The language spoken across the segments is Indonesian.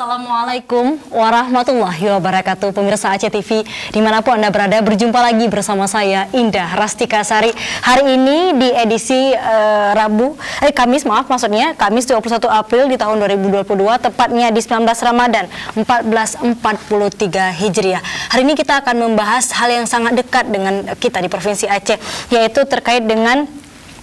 Assalamualaikum warahmatullahi wabarakatuh. Pemirsa Aceh TV dimanapun Anda berada, berjumpa lagi bersama saya Indah Rastika Sari. Hari ini di edisi Kamis 21 April di tahun 2022, tepatnya di 19 Ramadan 1443 Hijriah. Hari ini kita akan membahas hal yang sangat dekat dengan kita di Provinsi Aceh, yaitu terkait dengan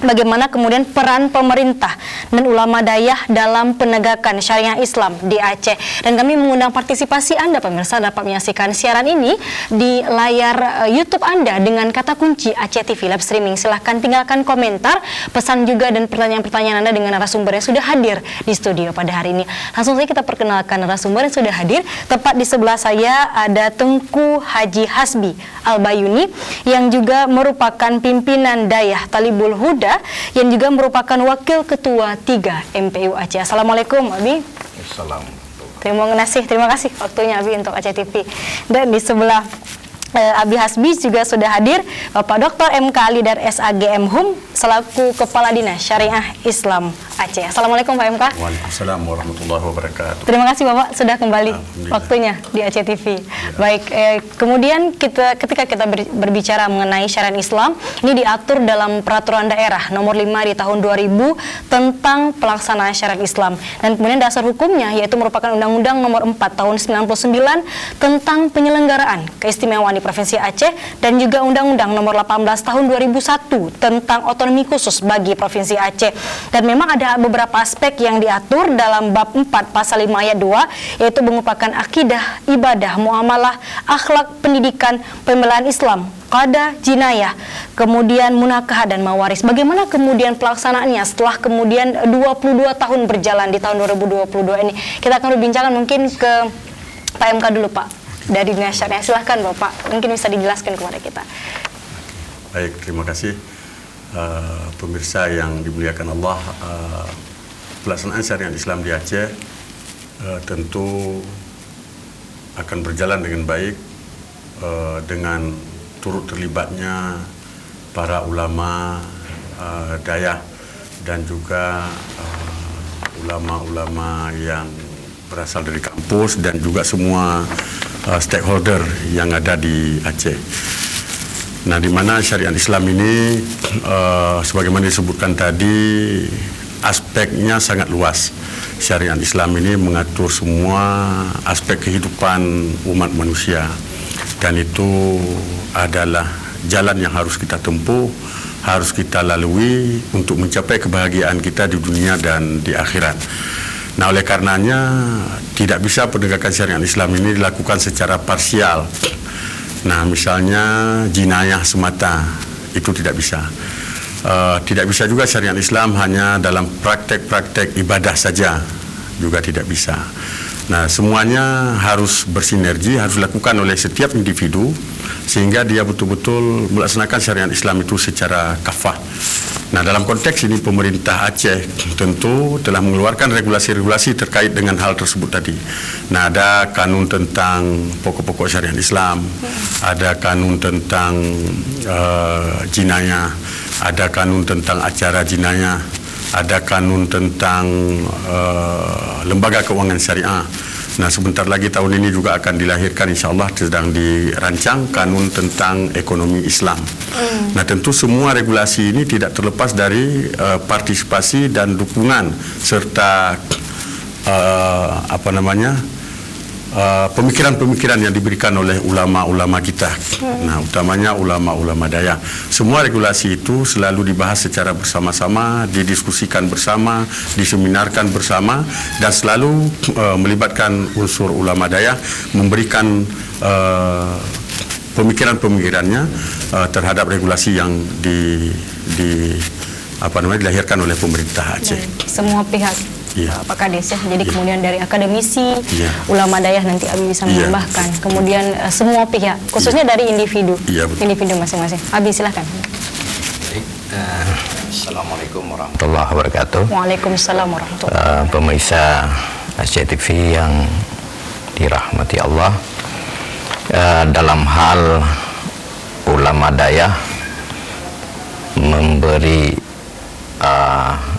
bagaimana kemudian peran pemerintah dan ulama dayah dalam penegakan syariah Islam di Aceh. Dan kami mengundang partisipasi Anda, pemirsa, dapat menyaksikan siaran ini di layar YouTube Anda dengan kata kunci Aceh TV Live Streaming. Silahkan tinggalkan komentar, pesan juga dan pertanyaan-pertanyaan Anda dengan narasumber yang sudah hadir di studio pada hari ini. Langsung saja kita perkenalkan narasumber yang sudah hadir. Tepat di sebelah saya ada Tengku Haji Hasbi Al-Bayuni, yang juga merupakan pimpinan dayah Talibul Huda, yang juga merupakan Wakil Ketua 3 MPU Aceh. Assalamualaikum, Abi. Assalamualaikum. Terima kasih waktunya, Abi, untuk Aceh TV. Dan di sebelah Abi Hasbi juga sudah hadir Bapak Dr. M. Ali dari SAGM HUM selaku Kepala Dinas Syariah Islam Aceh. Assalamualaikum Pak MK. Waalaikumsalam warahmatullahi wabarakatuh. Terima kasih Bapak sudah kembali waktunya di Aceh TV. Ya. Baik, kemudian ketika kita berbicara mengenai syariat Islam, ini diatur dalam Peraturan Daerah Nomor 5 di tahun 2000 tentang pelaksanaan syariat Islam. Dan kemudian dasar hukumnya yaitu merupakan Undang-Undang Nomor 4 tahun 99 tentang penyelenggaraan keistimewaan di Provinsi Aceh, dan juga Undang-Undang Nomor 18 tahun 2001 tentang otonomi khusus bagi Provinsi Aceh. Dan memang ada beberapa aspek yang diatur dalam bab 4 pasal 5 ayat 2, yaitu merupakan akidah, ibadah, muamalah, akhlak, pendidikan, pembelaan Islam, qada, jinayah, kemudian munakah dan mawaris. Bagaimana kemudian pelaksanaannya setelah kemudian 22 tahun berjalan di tahun 2022 ini? Kita akan berbincangkan mungkin ke Pak MK dulu, Pak, dari Dinas Syariah. Silahkan Bapak, mungkin bisa dijelaskan kepada kita. Baik, terima kasih. Pemirsa yang dimuliakan Allah, pelaksanaan syariat Islam di Aceh tentu akan berjalan dengan baik dengan turut terlibatnya para ulama dayah dan juga ulama-ulama yang berasal dari kampus dan juga semua stakeholder yang ada di Aceh. Nah, di mana syariat Islam ini sebagaimana disebutkan tadi, aspeknya sangat luas. Syariat Islam ini mengatur semua aspek kehidupan umat manusia, dan itu adalah jalan yang harus kita tempuh, harus kita lalui untuk mencapai kebahagiaan kita di dunia dan di akhirat. Nah, oleh karenanya tidak bisa penegakan syariat Islam ini dilakukan secara parsial. Nah, misalnya jinayah semata, itu tidak bisa. Tidak bisa juga syariat Islam hanya dalam praktek-praktek ibadah saja, juga tidak bisa. Nah, semuanya harus bersinergi, harus dilakukan oleh setiap individu sehingga dia betul-betul melaksanakan syariat Islam itu secara kafah. Nah, dalam konteks ini pemerintah Aceh tentu telah mengeluarkan regulasi-regulasi terkait dengan hal tersebut tadi. Nah, ada kanun tentang pokok-pokok syariat Islam, ada kanun tentang jinayah, ada kanun tentang acara jinayah, ada kanun tentang lembaga keuangan syariah. Nah, sebentar lagi tahun ini juga akan dilahirkan, insya Allah sedang dirancang kanun tentang ekonomi Islam. Nah, tentu semua regulasi ini tidak terlepas dari partisipasi dan dukungan serta pemikiran-pemikiran yang diberikan oleh ulama-ulama kita. Nah, utamanya ulama-ulama dayah. Semua regulasi itu selalu dibahas secara bersama-sama, didiskusikan bersama, diseminarkan bersama, dan selalu melibatkan unsur ulama dayah memberikan pemikiran-pemikirannya terhadap regulasi yang dilahirkan oleh pemerintah Aceh. Semua pihak. Iya. Pak Kades ya. Jadi kemudian dari akademisi, ulama dayah, nanti Abi bisa menambahkan. Kemudian semua pihak, khususnya dari individu, individu masing-masing. Abi silahkan. Assalamualaikum warahmatullahi wabarakatuh. Waalaikumsalam warahmatullahi wabarakatuh. Pemirsa Aceh TV yang dirahmati Allah, dalam hal ulama dayah memberi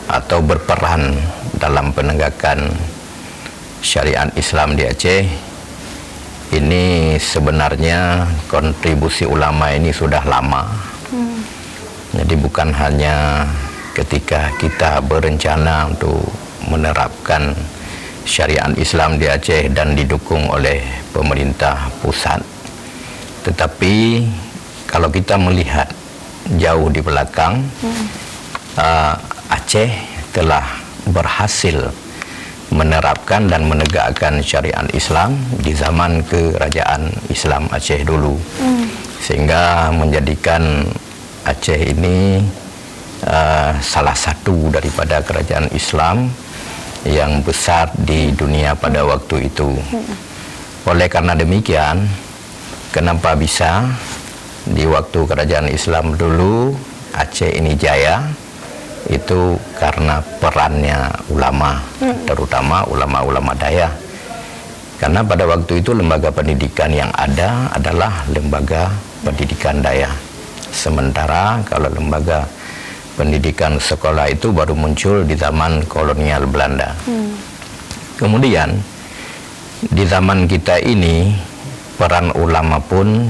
atau berperan dalam penegakan syariat Islam di Aceh ini sebenarnya kontribusi ulama ini sudah lama. Jadi bukan hanya ketika kita berencana untuk menerapkan syariat Islam di Aceh dan didukung oleh pemerintah pusat, tetapi kalau kita melihat jauh di belakang, Aceh telah berhasil menerapkan dan menegakkan syariat Islam di zaman kerajaan Islam Aceh dulu, sehingga menjadikan Aceh ini salah satu daripada kerajaan Islam yang besar di dunia pada waktu itu. Oleh karena demikian, kenapa bisa di waktu kerajaan Islam dulu Aceh ini jaya? Itu karena perannya ulama, terutama ulama-ulama daya. Karena pada waktu itu lembaga pendidikan yang ada adalah lembaga pendidikan daya. Sementara kalau lembaga pendidikan sekolah itu baru muncul di zaman kolonial Belanda. Kemudian di zaman kita ini peran ulama pun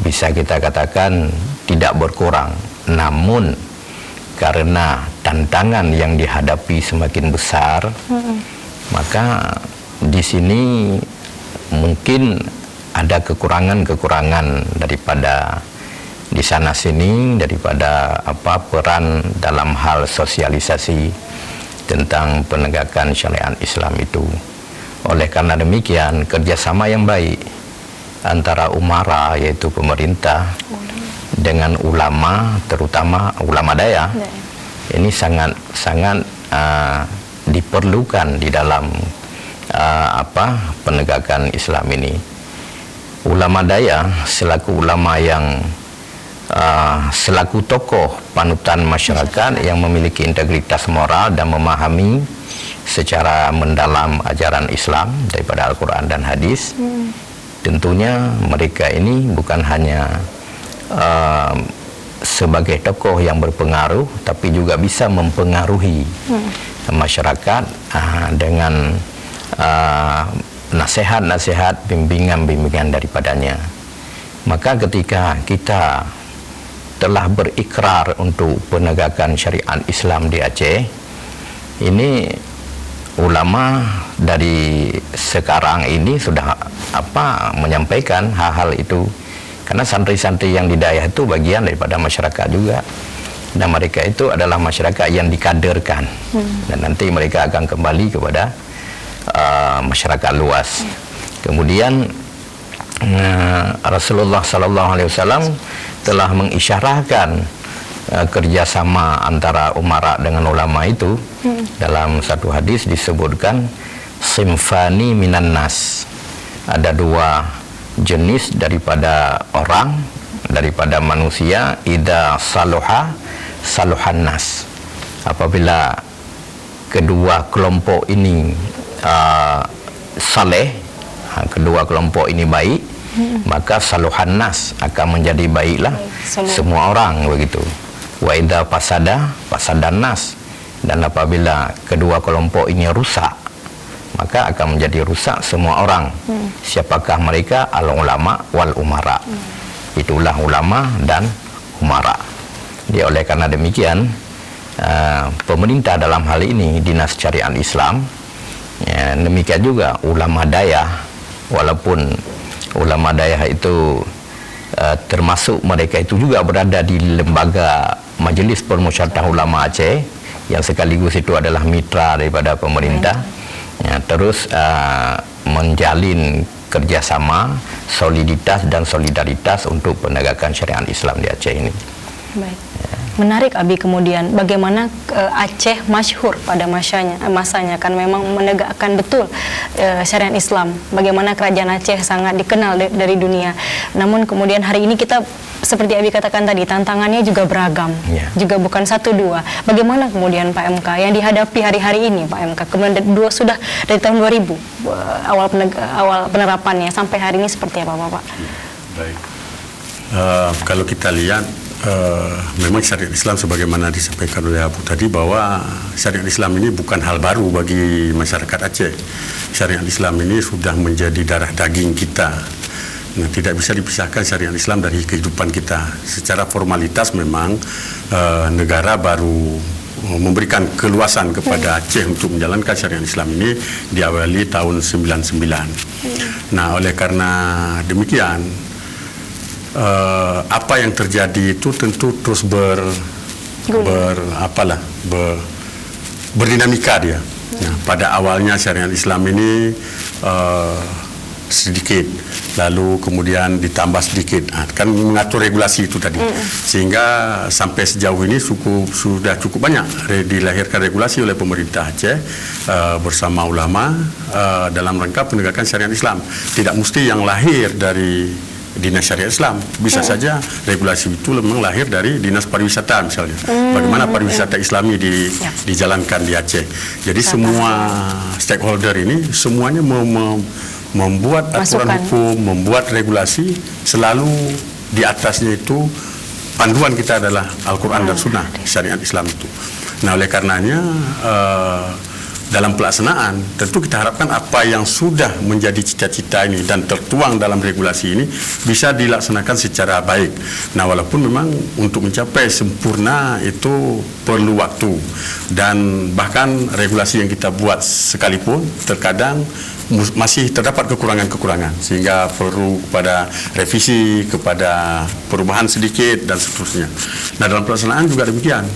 bisa kita katakan tidak berkurang, namun karena tantangan yang dihadapi semakin besar, maka di sini mungkin ada kekurangan-kekurangan daripada di sana sini, daripada peran dalam hal sosialisasi tentang penegakan syariat Islam itu. Oleh karena demikian, kerjasama yang baik antara umara, yaitu pemerintah, dengan ulama, terutama ulama daya, ini sangat diperlukan di dalam penegakan Islam ini. Ulama daya selaku ulama yang selaku tokoh panutan masyarakat yang memiliki integritas moral dan memahami secara mendalam ajaran Islam daripada Al-Quran dan Hadis. Tentunya mereka ini bukan hanya sebagai tokoh yang berpengaruh, tapi juga bisa mempengaruhi masyarakat dengan nasihat-nasihat, bimbingan-bimbingan daripadanya. Maka ketika kita telah berikrar untuk penegakan syariat Islam di Aceh, ini ulama dari sekarang ini sudah menyampaikan hal-hal itu, karena santri-santri yang di daerah itu bagian daripada masyarakat juga, dan mereka itu adalah masyarakat yang dikaderkan, dan nanti mereka akan kembali kepada masyarakat luas. Kemudian Rasulullah SAW telah mengisyarahkan kerjasama antara umara dengan ulama itu. Dalam satu hadis disebutkan simfani minan nas, ada dua jenis daripada orang, daripada manusia, idza saluha saluhan nas. Apabila kedua kelompok ini saleh, kedua kelompok ini baik, maka saluhan nas akan menjadi baiklah semua orang, begitu. Wa idza fasada fasadan nas, dan apabila kedua kelompok ini rusak, maka akan menjadi rusak semua orang. Siapakah mereka? Al ulama wal umara. Itulah ulama dan umara. Dia oleh karena demikian, pemerintah dalam hal ini Dinas Syariat Islam, demikian juga ulama daya, walaupun ulama daya itu termasuk mereka itu juga berada di lembaga Majelis Permusyawaratan Ulama Aceh, yang sekaligus itu adalah mitra daripada pemerintah, terus menjalin kerjasama, soliditas dan solidaritas untuk penegakan syariat Islam di Aceh ini. Baik. Menarik, Abi. Kemudian bagaimana Aceh masyhur pada masanya kan memang menegakkan betul syariat Islam. Bagaimana kerajaan Aceh sangat dikenal dari dunia. Namun kemudian hari ini kita seperti Abi katakan tadi, tantangannya juga beragam, juga bukan satu dua. Bagaimana kemudian Pak MK yang dihadapi hari-hari ini, Pak MK? Kemudian sudah dari tahun 2000 awal penerapannya sampai hari ini seperti apa, Pak? Baik. Kalau kita lihat memang syariat Islam sebagaimana disampaikan oleh Abu tadi, bahwa syariat Islam ini bukan hal baru bagi masyarakat Aceh. Syariat Islam ini sudah menjadi darah daging kita. Nah, tidak bisa dipisahkan syariat Islam dari kehidupan kita. Secara formalitas memang negara baru memberikan keluasan kepada Aceh untuk menjalankan syariat Islam ini diawali tahun 99. Nah, oleh karena demikian, apa yang terjadi itu tentu terus berdinamika dia. Nah, pada awalnya syariat Islam ini sedikit, lalu kemudian ditambah sedikit, kan mengatur regulasi itu tadi, sehingga sampai sejauh ini sudah cukup banyak dilahirkan regulasi oleh pemerintah Aceh bersama ulama dalam rangka penegakan syariat Islam. Tidak mesti yang lahir dari Dinas Syariat Islam, bisa saja regulasi itu memang lahir dari Dinas Pariwisata misalnya. Bagaimana pariwisata Islami dijalankan di Aceh. Jadi semua stakeholder ini semuanya membuat aturan hukum, membuat regulasi, selalu di atasnya itu panduan kita adalah Al-Quran dan Sunnah, syariat Islam itu. Nah, oleh karenanya dalam pelaksanaan tentu kita harapkan apa yang sudah menjadi cita-cita ini dan tertuang dalam regulasi ini bisa dilaksanakan secara baik. Nah, walaupun memang untuk mencapai sempurna itu perlu waktu, dan bahkan regulasi yang kita buat sekalipun terkadang masih terdapat kekurangan-kekurangan, sehingga perlu kepada revisi, kepada perubahan sedikit dan seterusnya. Nah, dalam pelaksanaan juga demikian.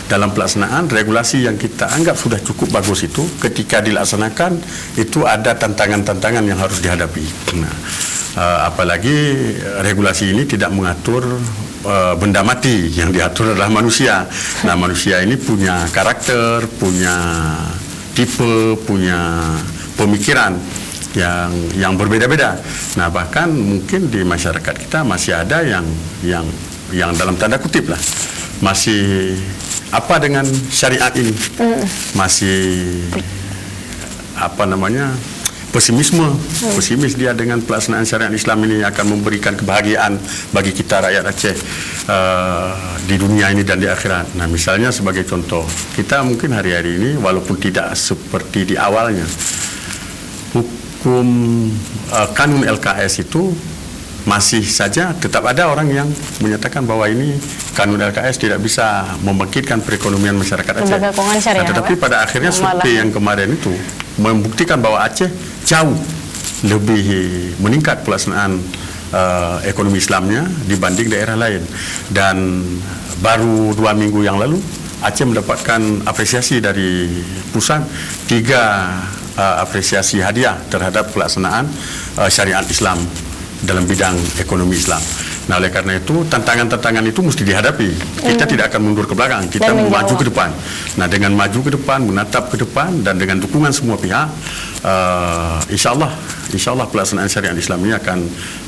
Dalam pelaksanaan regulasi yang kita anggap sudah cukup bagus itu, ketika dilaksanakan itu ada tantangan-tantangan yang harus dihadapi. Nah, apalagi regulasi ini tidak mengatur benda mati, yang diatur adalah manusia. Nah, manusia ini punya karakter, punya tipe, punya pemikiran yang berbeda-beda. Nah, bahkan mungkin di masyarakat kita masih ada yang dalam tanda kutip lah, masih apa dengan syariat ini, masih pesimis dia dengan pelaksanaan syariat Islam ini akan memberikan kebahagiaan bagi kita rakyat Aceh di dunia ini dan di akhirat. Nah, misalnya sebagai contoh, kita mungkin hari-hari ini walaupun tidak seperti di awalnya, hukum kanun LKS itu masih saja tetap ada orang yang menyatakan bahwa ini kanun LKS tidak bisa membangkitkan perekonomian masyarakat Aceh. Nah, tetapi pada akhirnya survei yang kemarin itu membuktikan bahwa Aceh jauh lebih meningkat pelaksanaan ekonomi Islamnya dibanding daerah lain. Dan baru 2 minggu yang lalu Aceh mendapatkan apresiasi dari pusat, 3 apresiasi hadiah terhadap pelaksanaan syariat Islam dalam bidang ekonomi Islam. Nah, oleh karena itu tantangan-tantangan itu mesti dihadapi. Kita tidak akan mundur ke belakang, kita maju ke depan. Nah, dengan maju ke depan, menatap ke depan, dan dengan dukungan semua pihak, insya Allah pelaksanaan syariat Islam ini akan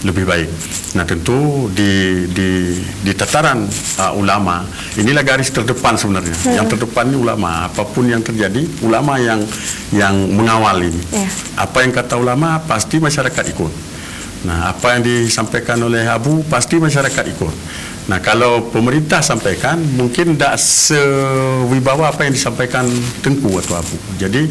lebih baik. Nah, tentu di tataran ulama, inilah garis terdepan sebenarnya. Yang terdepan ini ulama. Apapun yang terjadi, ulama yang mengawal ini. Apa yang kata ulama pasti masyarakat ikut. Nah, apa yang disampaikan oleh Abu pasti masyarakat ikut. Nah, kalau pemerintah sampaikan mungkin tidak sewibawa apa yang disampaikan Tengku atau Abu. Jadi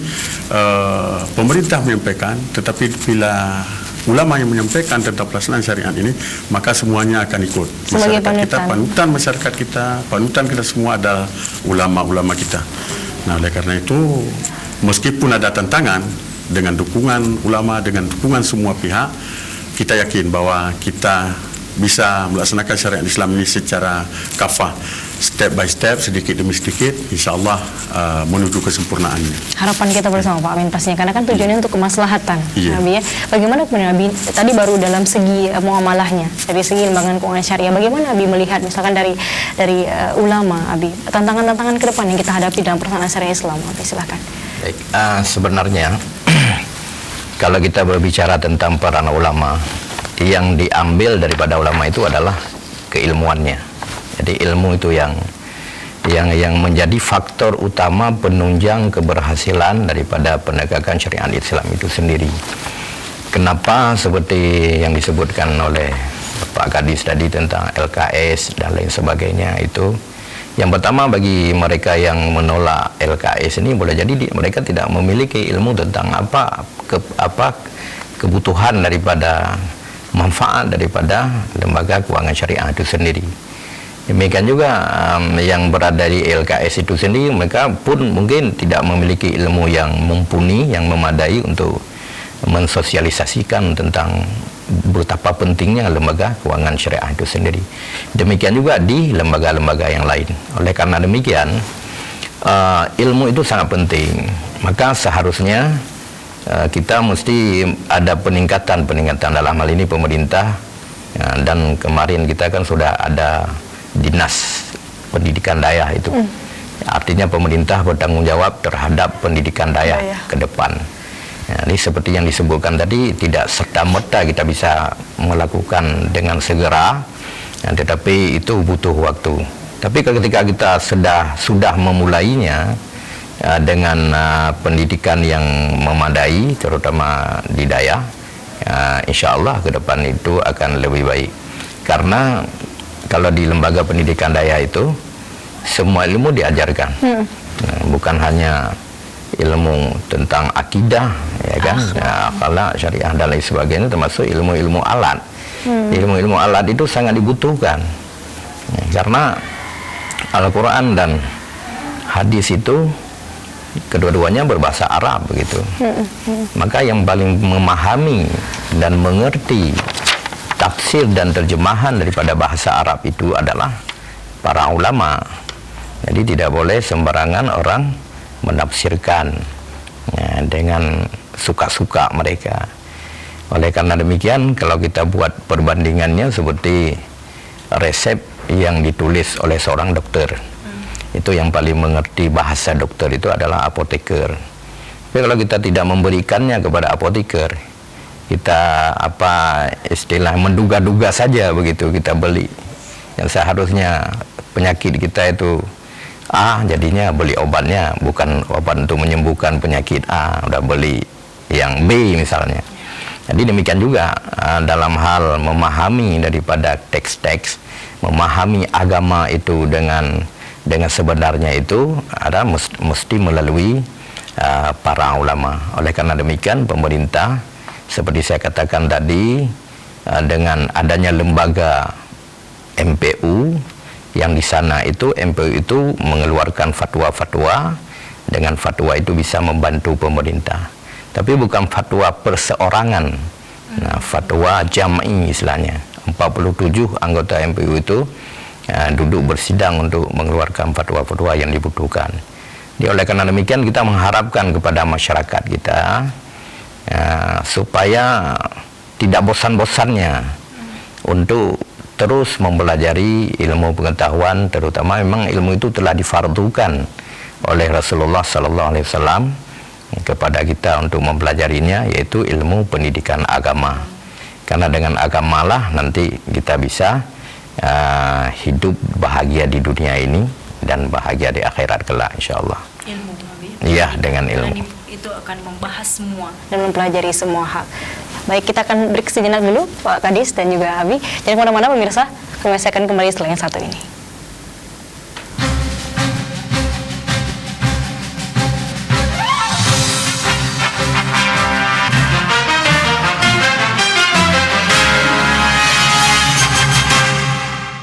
pemerintah menyampaikan, tetapi bila ulama yang menyampaikan tentang pelaksanaan syariat ini, maka semuanya akan ikut. Masyarakat kita, panutan masyarakat kita, panutan kita semua adalah ulama-ulama kita. Nah, oleh karena itu, meskipun ada tantangan, dengan dukungan ulama, dengan dukungan semua pihak, kita yakin bahwa kita bisa melaksanakan syariat Islam ini secara kafah, step by step, sedikit demi sedikit, insya Allah menuju kesempurnaannya. Harapan kita bersama Pak Amin pastinya, karena kan tujuannya untuk kemaslahatan, Nabi ya. Bagaimana kemudian Nabi tadi baru dalam segi muamalahnya, dari segi lembaga keuangan syariah, bagaimana Nabi melihat misalkan dari ulama, Abi, tantangan-tantangan ke depan yang kita hadapi dalam pelaksanaan syariah Islam, Abi, silakan. Baik, sebenarnya kalau kita berbicara tentang peran ulama, yang diambil daripada ulama itu adalah keilmuannya. Jadi ilmu itu yang menjadi faktor utama penunjang keberhasilan daripada penegakan syariat Islam itu sendiri. Kenapa seperti yang disebutkan oleh Pak Kadis tadi tentang LKS dan lain sebagainya. Itu yang pertama, bagi mereka yang menolak LKS ini boleh jadi mereka tidak memiliki ilmu tentang apa kebutuhan daripada manfaat daripada lembaga keuangan syariah itu sendiri. Demikian juga yang berada di LKS itu sendiri, mereka pun mungkin tidak memiliki ilmu yang mumpuni, yang memadai untuk mensosialisasikan tentang betapa pentingnya lembaga keuangan syariah itu sendiri. Demikian juga di lembaga-lembaga yang lain. Oleh karena demikian, ilmu itu sangat penting. Maka seharusnya kita mesti ada peningkatan dalam hal ini pemerintah, dan kemarin kita kan sudah ada dinas pendidikan daerah itu. Artinya pemerintah bertanggung jawab terhadap pendidikan daerah ke depan. Jadi seperti yang disebutkan tadi, tidak serta-merta kita bisa melakukan dengan segera, tetapi itu butuh waktu. Tapi ketika kita sudah memulainya dengan pendidikan yang memadai, terutama di daerah, insya Allah ke depan itu akan lebih baik. Karena kalau di lembaga pendidikan daerah itu semua ilmu diajarkan, bukan hanya ilmu tentang akidah, ya kan, akhlak, syariah dan lain sebagainya, termasuk ilmu-ilmu alat. Ilmu-ilmu alat itu sangat dibutuhkan, karena Al-Quran dan hadis itu kedua-duanya berbahasa Arab begitu. Maka yang paling memahami dan mengerti tafsir dan terjemahan daripada bahasa Arab itu adalah para ulama. Jadi tidak boleh sembarangan orang menafsirkan dengan suka-suka mereka. Oleh karena demikian, kalau kita buat perbandingannya seperti resep yang ditulis oleh seorang dokter, itu yang paling mengerti bahasa dokter itu adalah apoteker. Tapi kalau kita tidak memberikannya kepada apoteker, kita istilah menduga-duga saja begitu kita beli, yang seharusnya penyakit kita itu A, jadinya beli obatnya bukan obat untuk menyembuhkan penyakit A, udah beli yang B misalnya. Jadi demikian juga dalam hal memahami daripada teks-teks, memahami agama itu dengan sebenarnya itu ada mesti melalui para ulama. Oleh karena demikian, pemerintah seperti saya katakan tadi, dengan adanya lembaga MPU, yang di sana itu MPU itu mengeluarkan fatwa-fatwa, dengan fatwa itu bisa membantu pemerintah. Tapi bukan fatwa perseorangan, fatwa jam'i istilahnya. 47 anggota MPU itu duduk bersidang untuk mengeluarkan fatwa-fatwa yang dibutuhkan. Jadi oleh karena demikian, kita mengharapkan kepada masyarakat kita supaya tidak bosan-bosannya untuk terus mempelajari ilmu pengetahuan, terutama memang ilmu itu telah difardukan oleh Rasulullah SAW kepada kita untuk mempelajarinya, yaitu ilmu pendidikan agama. Karena dengan agamalah nanti kita bisa hidup bahagia di dunia ini dan bahagia di akhirat kelak, insyaallah. Ilmu, iya, dengan ilmu itu akan membahas semua dan mempelajari semua hal. Baik, kita akan break sejenak dulu, Pak Kadis dan juga Abi. Jangan kemana-mana pemirsa, kami akan kembali setelah yang satu ini.